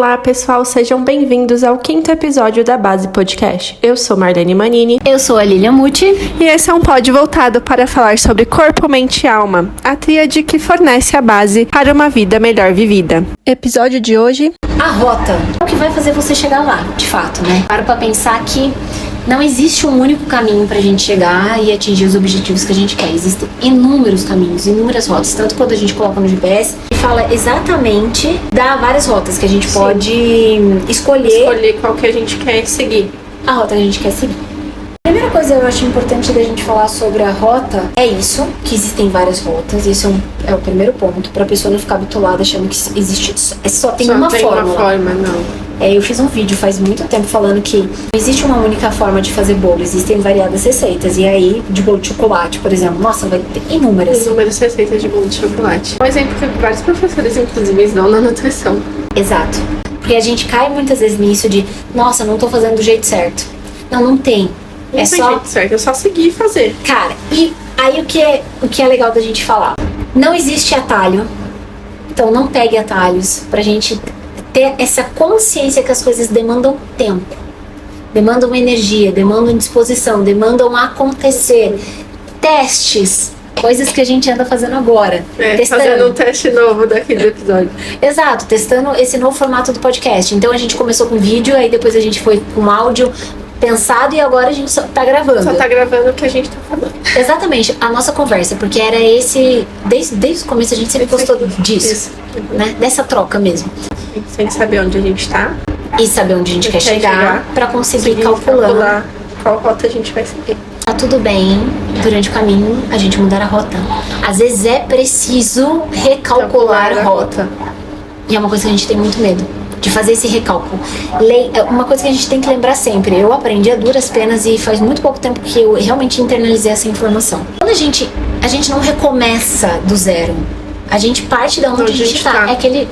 Olá, pessoal, sejam bem-vindos ao 5º episódio da Base Podcast. Eu sou Marlene Manini. Eu sou a Lilian Muti. E esse é um pod voltado para falar sobre corpo, mente e alma, a tríade que fornece a base para uma vida melhor vivida. Episódio de hoje... A rota. O que vai fazer você chegar lá, de fato, né? Para pra pensar que não existe um único caminho pra gente chegar e atingir os objetivos que a gente quer. Existem inúmeros caminhos, inúmeras rotas. Tanto quando a gente coloca no GPS, fala exatamente, dá várias rotas que a gente pode escolher qual que a gente quer seguir. A rota que a gente quer seguir. A primeira coisa que eu acho importante da gente falar sobre a rota é isso, que existem várias rotas. Isso é o primeiro ponto, pra pessoa não ficar bitolada achando que existe, só tem uma fórmula. Uma forma, não. Eu fiz um vídeo faz muito tempo falando que não existe uma única forma de fazer bolo, existem variadas receitas. E aí, de bolo de chocolate, por exemplo, nossa, vai ter inúmeras receitas de bolo de chocolate. Um exemplo que vários professores, inclusive, dão na nutrição. Exato. Porque a gente cai muitas vezes nisso de, nossa, não tô fazendo do jeito certo. Não tem. Não tem jeito certo, é só seguir e fazer. Cara, e aí o que é legal da gente falar? Não existe atalho. Então não pegue atalhos pra gente ter essa consciência que as coisas demandam tempo, demandam energia, demandam disposição, demandam acontecer, testes, coisas que a gente anda fazendo agora, testando. Fazendo um teste novo daqui do episódio. Exato, testando esse novo formato do podcast. Então a gente começou com vídeo, aí depois a gente foi com áudio pensado e agora a gente só tá gravando. Só tá gravando o que a gente tá falando. Exatamente, a nossa conversa, porque era esse, desde o começo a gente sempre gostou disso, né? Dessa troca mesmo. Sem saber onde a gente tá. E saber onde a gente quer chegar pra conseguir calcular qual rota a gente vai seguir. Tá tudo bem, durante o caminho, a gente mudar a rota. Às vezes é preciso recalcular a rota. E é uma coisa que a gente tem muito medo, de fazer esse recálculo. Uma coisa que a gente tem que lembrar sempre, eu aprendi a duras penas e faz muito pouco tempo que eu realmente internalizei essa informação. Quando a gente não recomeça do zero, a gente parte da onde a gente tá.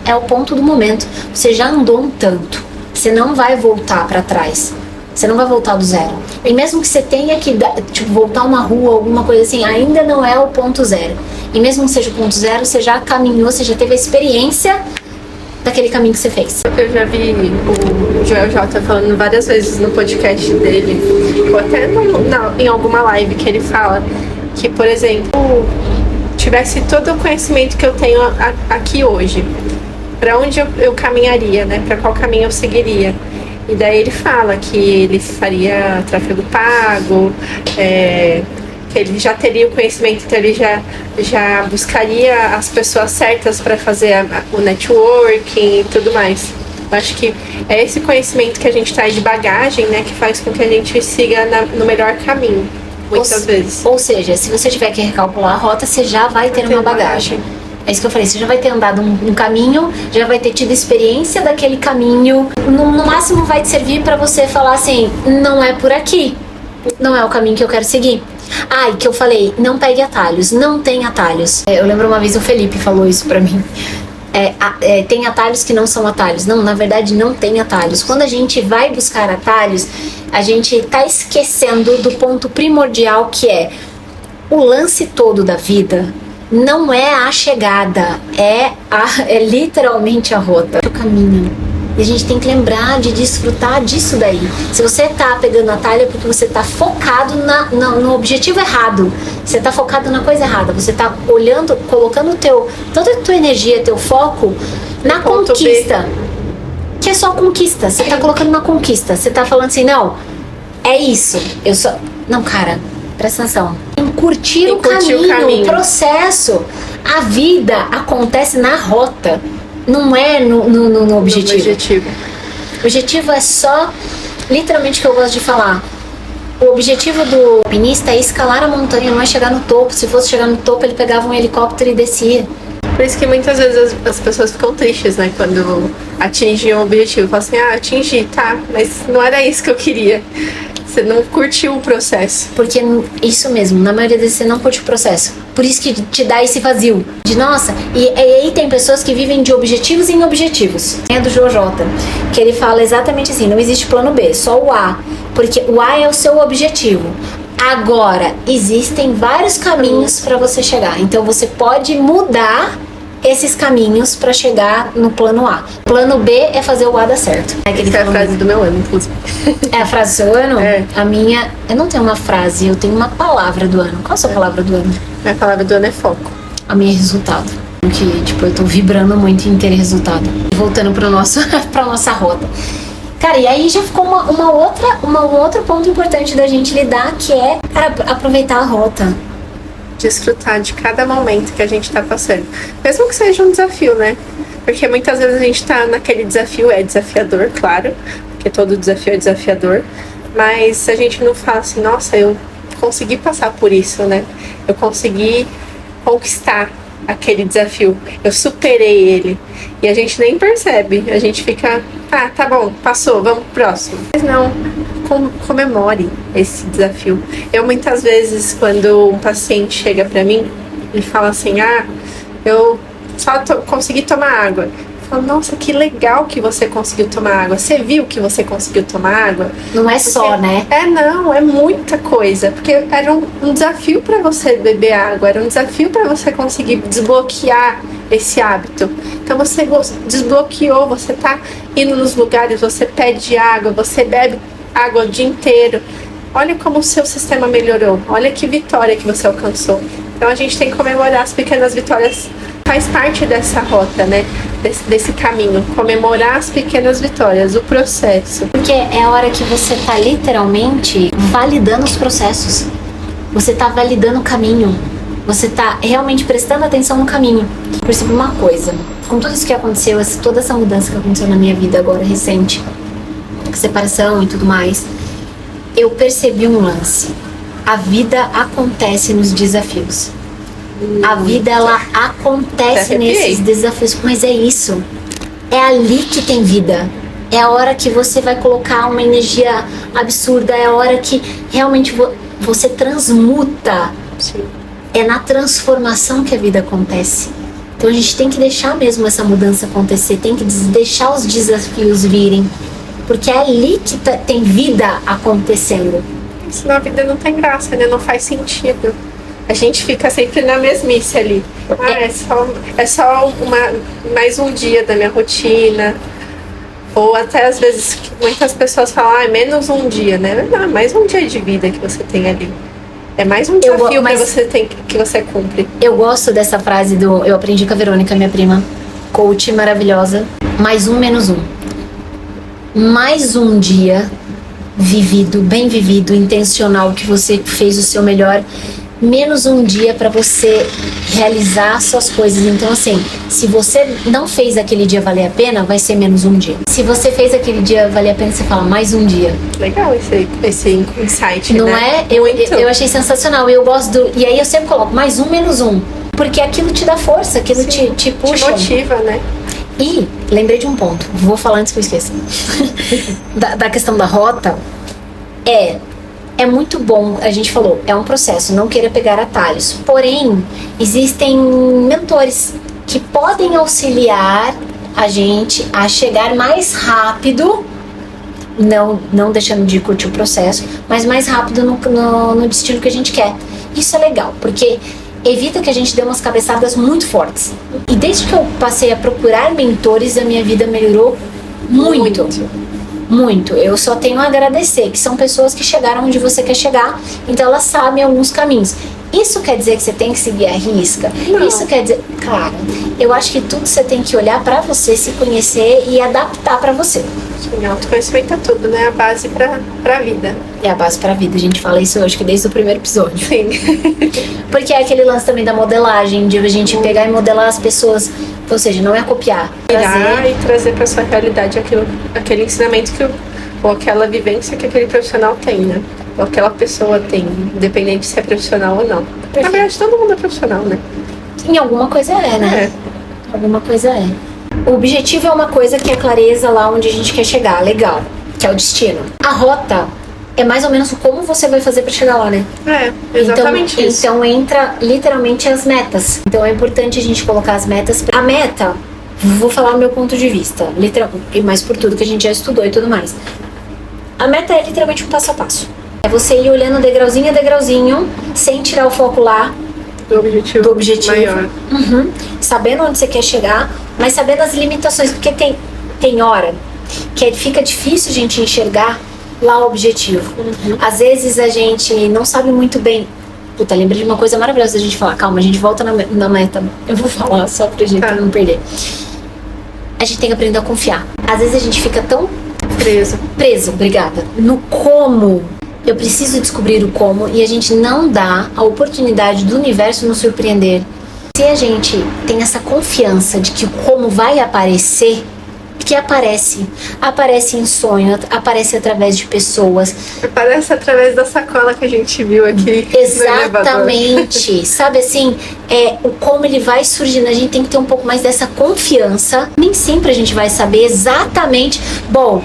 É o ponto do momento. Você já andou um tanto, você não vai voltar pra trás. Você não vai voltar do zero. E mesmo que você tenha que voltar uma rua, alguma coisa assim, ainda não é o ponto zero. E mesmo que seja o ponto zero, você já caminhou, você já teve a experiência daquele caminho que você fez. Eu já vi o Joel J falando várias vezes no podcast dele, ou até em alguma live que ele fala que, por exemplo, tivesse todo o conhecimento que eu tenho aqui hoje, para onde eu caminharia, né? Para qual caminho eu seguiria. E daí ele fala que ele faria tráfego pago, que ele já teria o conhecimento, então ele já buscaria as pessoas certas para fazer o networking e tudo mais. Eu acho que é esse conhecimento que a gente traz de bagagem, né, que faz com que a gente siga no melhor caminho, muitas vezes. Ou seja, se você tiver que recalcular a rota, você já vai ter uma bagagem. É isso que eu falei, você já vai ter andado um caminho, já vai ter tido experiência daquele caminho. No máximo vai te servir para você falar assim, não é por aqui, não é o caminho que eu quero seguir. E que eu falei, não pegue atalhos, não tem atalhos. Eu lembro uma vez o Felipe falou isso pra mim. Tem atalhos que não são atalhos. Não, na verdade não tem atalhos. Quando a gente vai buscar atalhos, a gente tá esquecendo do ponto primordial, que é o lance todo da vida. Não é a chegada, é literalmente a rota, o caminho. E a gente tem que lembrar de desfrutar disso daí. Se você tá pegando atalho é porque você tá focado no objetivo errado. Você tá focado na coisa errada. Você tá olhando, colocando toda a tua energia, teu foco na conquista. Que é só conquista. Você tá colocando na conquista. Você tá falando assim, não, é isso. Não, cara, presta atenção. Curtir o caminho, o processo. A vida acontece na rota, não é no objetivo. O objetivo é só, literalmente, que eu gosto de falar. O objetivo do alpinista é escalar a montanha, não é chegar no topo. Se fosse chegar no topo, ele pegava um helicóptero e descia. Por isso que muitas vezes as pessoas ficam tristes, né? Quando atingem um objetivo. Falam assim, atingi, tá, mas não era isso que eu queria. Você não curtiu o processo. Porque isso mesmo, na maioria das vezes você não curte o processo. Por isso que te dá esse vazio. De nossa, e aí tem pessoas que vivem de objetivos em objetivos. É do Jojo J, que ele fala exatamente assim, não existe plano B, só o A. Porque o A é o seu objetivo. Agora, existem vários caminhos para você chegar. Então você pode mudar esses caminhos para chegar no plano A. Plano B é fazer o A dar certo. Essa é a frase do meu ano, inclusive. É a frase do seu ano? É. A minha... Eu não tenho uma frase, eu tenho uma palavra do ano. Qual a sua palavra do ano? Minha palavra do ano é foco. A minha é resultado. Que, tipo, eu tô vibrando muito em ter resultado. Voltando pra nossa rota. Cara, e aí já ficou um outro ponto importante da gente lidar, que é, cara, aproveitar a rota. Desfrutar de cada momento que a gente tá passando. Mesmo que seja um desafio, né? Porque muitas vezes a gente tá naquele desafio, é desafiador, claro. Porque todo desafio é desafiador. Mas a gente não fala assim, nossa, eu consegui passar por isso, né? Eu consegui conquistar aquele desafio, eu superei ele, e a gente nem percebe, a gente fica, tá bom, passou, vamos pro próximo. Mas não, comemore esse desafio. Eu muitas vezes, quando um paciente chega pra mim e fala assim, eu só consegui tomar água, eu falo, nossa, que legal que você conseguiu tomar água, você viu que você conseguiu tomar água? Não é só, né? Não, é muita coisa, porque era um desafio para você beber água, era um desafio para você conseguir desbloquear esse hábito. Então você desbloqueou, você tá indo nos lugares, você pede água, você bebe água o dia inteiro. Olha como o seu sistema melhorou, olha que vitória que você alcançou. Então a gente tem que comemorar as pequenas vitórias, faz parte dessa rota, né? Desse caminho, comemorar as pequenas vitórias, o processo. Porque é a hora que você tá literalmente validando os processos. Você tá validando o caminho. Você tá realmente prestando atenção no caminho. Eu percebi uma coisa, com tudo isso que aconteceu, toda essa mudança que aconteceu na minha vida agora recente, separação e tudo mais, eu percebi um lance. A vida acontece nos desafios. A vida, ela acontece nesses desafios, mas é isso. É ali que tem vida. É a hora que você vai colocar uma energia absurda. É a hora que realmente você transmuta. Sim. É na transformação que a vida acontece. Então a gente tem que deixar mesmo essa mudança acontecer. Tem que deixar os desafios virem. Porque é ali que tem vida acontecendo. Senão a vida não tem graça, né? Não faz sentido. A gente fica sempre na mesmice ali. É só mais um dia da minha rotina. Ou até às vezes muitas pessoas falam, é menos um dia, né? Não, é mais um dia de vida que você tem ali. É mais um desafio que você cumpre. Eu gosto dessa frase eu aprendi com a Verônica, minha prima, coach maravilhosa. Mais um, menos um. Mais um dia vivido, bem vivido, intencional, que você fez o seu melhor. Menos um dia para você realizar suas coisas. Então assim, se você não fez aquele dia valer a pena, vai ser menos um dia. Se você fez aquele dia valer a pena, você fala mais um dia. Legal esse insight, não né? é? Eu achei sensacional. Eu gosto e aí eu sempre coloco mais um, menos um, porque aquilo te dá força, aquilo te puxa. Te motiva, né? E lembrei de um ponto, vou falar antes que eu esqueça. da questão da rota. É muito bom, a gente falou, é um processo, não queira pegar atalhos. Porém, existem mentores que podem auxiliar a gente a chegar mais rápido, não deixando de curtir o processo, mas mais rápido no destino que a gente quer. Isso é legal, porque evita que a gente dê umas cabeçadas muito fortes. E desde que eu passei a procurar mentores, a minha vida melhorou muito. Eu só tenho a agradecer, que são pessoas que chegaram onde você quer chegar, então elas sabem alguns caminhos. Isso quer dizer que você tem que seguir a risca? Não. Isso quer dizer, cara, eu acho que tudo você tem que olhar pra você, se conhecer e adaptar pra você. Sim, autoconhecimento é tudo, né? A base pra vida. É a base pra vida, a gente fala isso acho que desde o primeiro episódio. Sim. Porque é aquele lance também da modelagem, de a gente pegar e modelar as pessoas, ou seja, não é copiar. Trazer pra sua realidade aquele ensinamento ou aquela vivência que aquele profissional tem, né? Ou aquela pessoa tem, independente se é profissional ou não. Perfeito. Na verdade, todo mundo é profissional, né? Em alguma coisa né? Alguma coisa O objetivo é uma coisa que é clareza lá onde a gente quer chegar, legal, que é o destino. A rota é mais ou menos como você vai fazer pra chegar lá, né? Exatamente isso. Então entra literalmente as metas. Então é importante a gente colocar as metas. A meta, vou falar o meu ponto de vista, literalmente, mas por tudo que a gente já estudou e tudo mais. A meta é literalmente um passo a passo. É você ir olhando degrauzinho a degrauzinho, sem tirar o foco lá, do objetivo maior. Sabendo onde você quer chegar, mas sabendo as limitações, porque tem hora que fica difícil a gente enxergar lá o objetivo. Às vezes a gente não sabe muito bem. Puta, lembrei de uma coisa maravilhosa da gente falar. Calma, a gente volta na meta. Eu vou falar só pra gente não perder. A gente tem que aprender a confiar. Às vezes a gente fica tão preso, obrigada, no como. Eu preciso descobrir o como, e a gente não dá a oportunidade do universo nos surpreender. Se a gente tem essa confiança de que o como vai aparecer, que aparece em sonho, aparece através de pessoas, aparece através da sacola que a gente viu aqui. Exatamente. Sabe assim, o como ele vai surgindo. A gente tem que ter um pouco mais dessa confiança. Nem sempre a gente vai saber exatamente. Bom,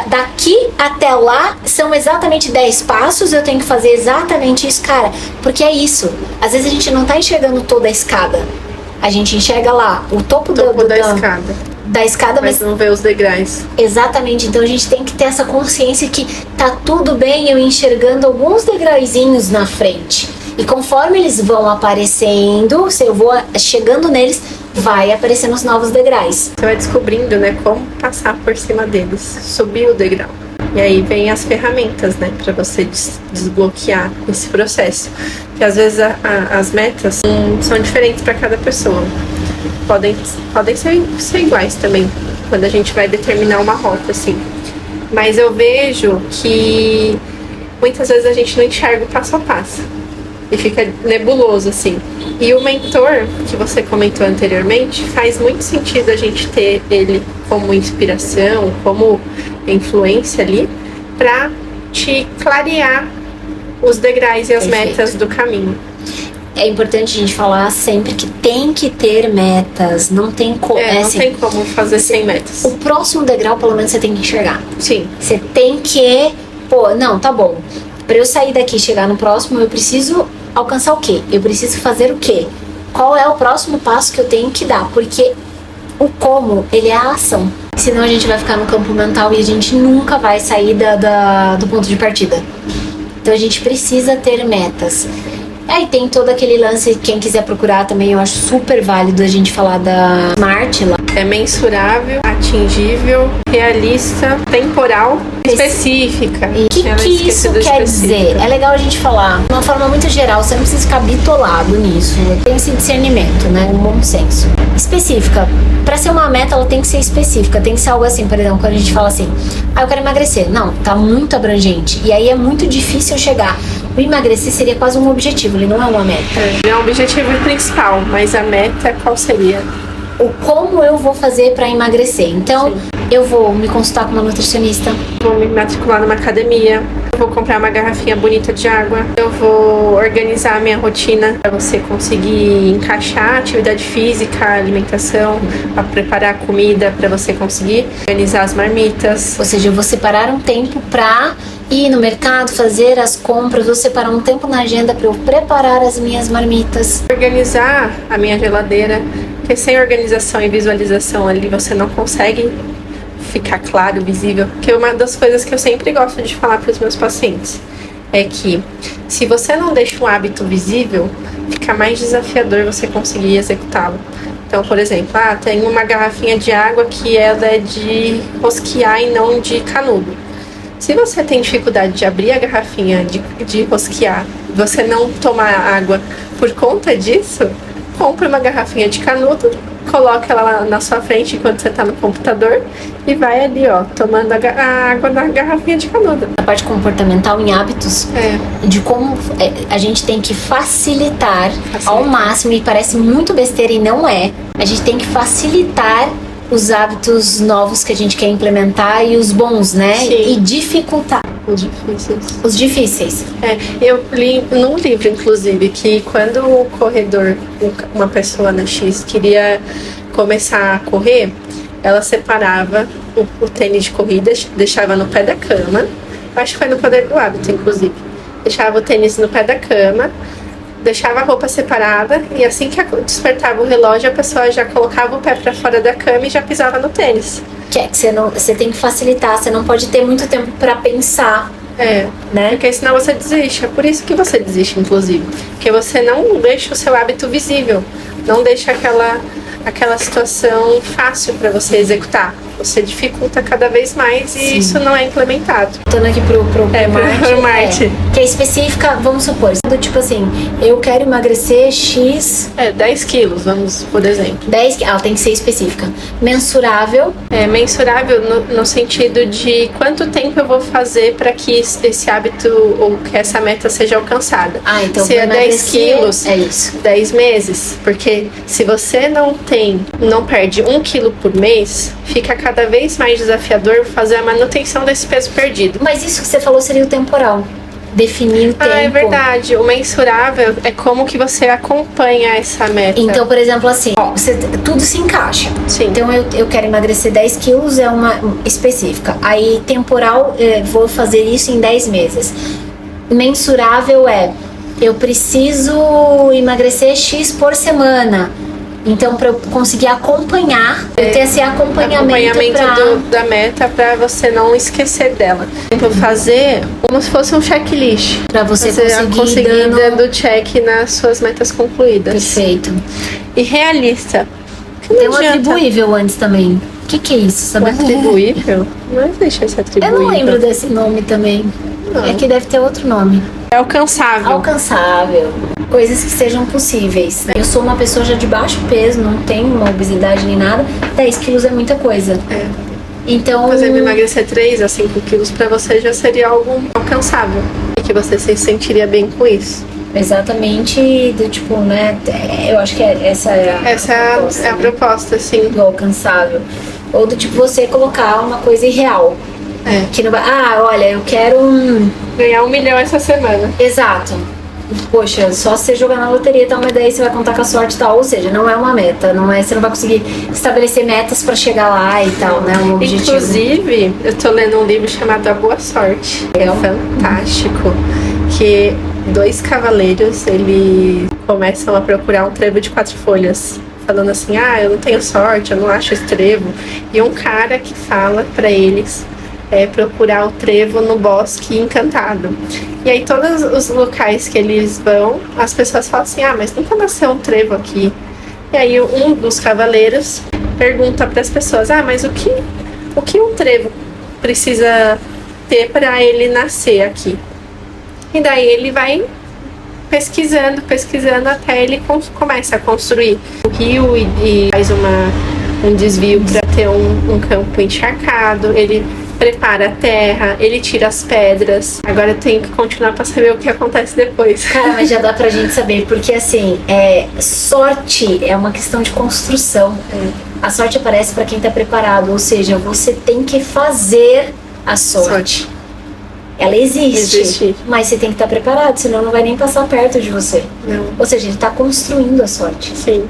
daqui até lá são exatamente 10 passos, eu tenho que fazer exatamente isso, cara. Porque é isso. Às vezes a gente não tá enxergando toda a escada. A gente enxerga lá o topo da escada, mas não vê os degraus. Exatamente, então a gente tem que ter essa consciência que tá tudo bem eu enxergando alguns degrauzinhos na frente. E conforme eles vão aparecendo, se eu vou chegando neles, vai aparecendo os novos degraus. Você vai descobrindo, né, como passar por cima deles, subir o degrau. E aí vem as ferramentas, né, para você desbloquear esse processo. Porque às vezes as metas são diferentes para cada pessoa. Podem ser iguais também, quando a gente vai determinar uma rota, assim. Mas eu vejo que muitas vezes a gente não enxerga o passo a passo. E fica nebuloso, assim. E o mentor, que você comentou anteriormente, faz muito sentido a gente ter ele como inspiração, como influência ali, para te clarear os degraus e as metas do caminho. É importante a gente falar sempre que tem que ter metas. Não tem como. Não assim, tem como fazer sem metas. O próximo degrau, pelo menos, você tem que enxergar. Sim. Você tem que. Não, tá bom. Pra eu sair daqui e chegar no próximo, eu preciso alcançar o quê? Eu preciso fazer o quê? Qual é o próximo passo que eu tenho que dar? Porque o como, ele é a ação. Senão a gente vai ficar no campo mental e a gente nunca vai sair do ponto de partida. Então a gente precisa ter metas. Aí tem todo aquele lance, quem quiser procurar também, eu acho super válido a gente falar da SMART lá. É mensurável, atingível, realista, temporal, específica. E o que isso quer dizer? É legal a gente falar de uma forma muito geral, você não precisa ficar bitolado nisso. Tem esse discernimento, né? Um bom senso. Específica. Pra ser uma meta, ela tem que ser específica. Tem que ser algo assim, por exemplo, quando a gente fala assim, eu quero emagrecer. Não, tá muito abrangente. E aí é muito difícil chegar. O emagrecer seria quase um objetivo, ele não é uma meta. É um objetivo principal, mas a meta qual seria? O como eu vou fazer para emagrecer. Então, eu vou me consultar com uma nutricionista. Vou me matricular numa academia. Eu vou comprar uma garrafinha bonita de água. Eu vou organizar a minha rotina para você conseguir encaixar atividade física, alimentação, para preparar a comida para você conseguir organizar as marmitas. Ou seja, eu vou separar um tempo para ir no mercado, fazer as compras, vou separar um tempo na agenda para eu preparar as minhas marmitas. Organizar a minha geladeira, porque sem organização e visualização ali você não consegue ficar claro, visível. Porque uma das coisas que eu sempre gosto de falar para os meus pacientes é que se você não deixa um hábito visível, fica mais desafiador você conseguir executá-lo. Então, por exemplo, tem uma garrafinha de água que ela é de rosquear e não de canudo. Se você tem dificuldade de abrir a garrafinha de rosquear, você não tomar água por conta disso, compre uma garrafinha de canudo, coloque ela lá na sua frente enquanto você está no computador e vai ali, tomando a água da garrafinha de canudo. A parte comportamental em hábitos, de como a gente tem que facilitar ao máximo, e parece muito besteira e não é, a gente tem que facilitar os hábitos novos que a gente quer implementar e os bons, né? Sim. E dificultar os difíceis. Eu li num livro, inclusive, que quando o corredor, uma pessoa na X, queria começar a correr, ela separava o tênis de corrida, deixava no pé da cama. Acho que foi no Poder do Hábito, inclusive. Deixava o tênis no pé da cama, deixava a roupa separada e assim que despertava o relógio, a pessoa já colocava o pé para fora da cama e já pisava no tênis. Que você tem que facilitar, você não pode ter muito tempo para pensar né? Porque senão você desiste. É por isso que você desiste, inclusive. Porque você não deixa o seu hábito visível. Não deixa aquela situação fácil para você executar. Você dificulta cada vez mais e isso não é implementado. Voltando aqui pro Marte. Que é específica, vamos supor, do tipo assim, eu quero emagrecer X... 10 quilos, vamos, por exemplo. 10, ela tem que ser específica. Mensurável. Mensurável no sentido de quanto tempo eu vou fazer para que esse hábito ou que essa meta seja alcançada. Então se é 10 quilos, é isso. 10 meses. Porque se você não perde 1 quilo por mês, fica cada vez mais desafiador fazer a manutenção desse peso perdido. Mas isso que você falou seria o temporal. Definir o tempo. É verdade. O mensurável é como que você acompanha essa meta. Então, por exemplo, assim, tudo se encaixa. Sim. Então, eu quero emagrecer 10 quilos, é uma específica. Aí, temporal, vou fazer isso em 10 meses. Mensurável eu preciso emagrecer X por semana. Então, para eu conseguir acompanhar, eu ter esse acompanhamento da meta para você não esquecer dela. Então, fazer como se fosse um checklist. Para você conseguir dando check nas suas metas concluídas. Perfeito. E realista. Tem um atribuível antes também. O que é isso? Sabe? Atribuível? Não existe esse atribuível. Eu não lembro desse nome também. Não. É que deve ter outro nome. É alcançável. Alcançável. Coisas que sejam possíveis. Eu sou uma pessoa já de baixo peso, não tenho uma obesidade nem nada. 10 quilos é muita coisa. Então... Por exemplo, emagrecer 3 a 5 quilos pra você já seria algo alcançável. E que você se sentiria bem com isso. Exatamente, do tipo, né? Eu acho que essa é a proposta, a proposta, sim. Do alcançável. Ou do tipo, você colocar uma coisa irreal. Que não vai... olha, eu quero ganhar 1 milhão essa semana. Exato. Poxa, só você jogar na loteria e tal, mas daí você vai contar com a sorte e tal. Ou seja, não é uma meta, você não vai conseguir estabelecer metas pra chegar lá e tal, né? Um objetivo. Inclusive, eu tô lendo um livro chamado A Boa Sorte. É fantástico. Que 2 cavaleiros, eles começam a procurar um trevo de 4 folhas. Falando assim, eu não tenho sorte, eu não acho esse trevo. E um cara que fala pra eles procurar o trevo no bosque encantado. E aí todos os locais que eles vão, as pessoas falam assim, mas nunca nasceu um trevo aqui. E aí um dos cavaleiros pergunta para as pessoas, mas o que um trevo precisa ter para ele nascer aqui? E daí ele vai pesquisando até ele começa a construir o rio e faz um desvio para ter um campo encharcado. Ele prepara a terra, ele tira as pedras. Agora eu tenho que continuar pra saber o que acontece depois. Cara, mas já dá pra gente saber, porque assim, sorte é uma questão de construção. A sorte aparece pra quem tá preparado, ou seja, você tem que fazer a sorte. Ela existe, mas você tem que estar preparado, senão não vai nem passar perto de você. Não. Ou seja, ele tá construindo a sorte. Sim.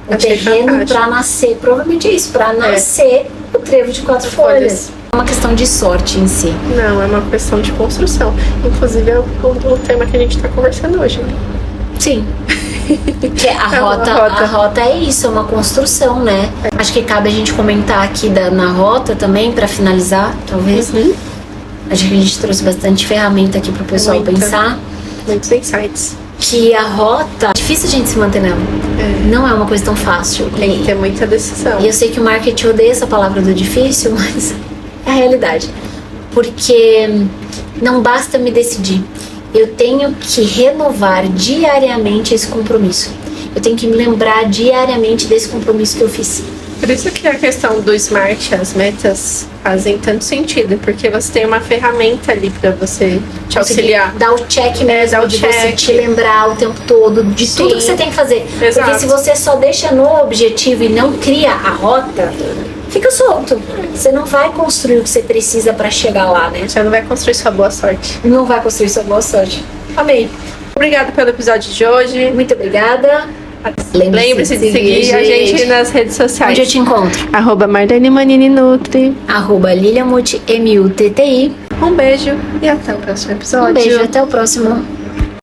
O terreno pra nascer, provavelmente é isso, pra nascer o trevo de 4 folhas. É uma questão de sorte em si. Não, é uma questão de construção. Inclusive é o tema que a gente tá conversando hoje. Sim. Que a rota é isso, é uma construção, né? Acho que cabe a gente comentar aqui na rota também, pra finalizar, talvez. Acho que a gente trouxe bastante ferramenta aqui pro pessoal pensar. Muitos insights. Que a rota, é difícil a gente se manter nela. Não é uma coisa tão fácil. Tem que ter muita decisão. E eu sei que o marketing odeia essa palavra do difícil, mas é a realidade. Porque não basta me decidir. Eu tenho que renovar diariamente esse compromisso. Eu tenho que me lembrar diariamente desse compromisso que eu fiz. Por isso que a questão do SMART, as metas, fazem tanto sentido. Porque você tem uma ferramenta ali pra você te auxiliar. Dar o check mesmo, você te lembrar o tempo todo de tudo que você tem que fazer. Exato. Porque se você só deixa no objetivo e não cria a rota, fica solto. Você não vai construir o que você precisa pra chegar lá, né? Você não vai construir sua boa sorte. Não vai construir sua boa sorte. Amei. Obrigada pelo episódio de hoje. Muito obrigada. Lembre-se de seguir a gente nas redes sociais. Onde eu te encontro? @MarleneManiniNutri. @LiliaMutti, MUTTI. Um beijo e até o próximo episódio. Um beijo, até o próximo.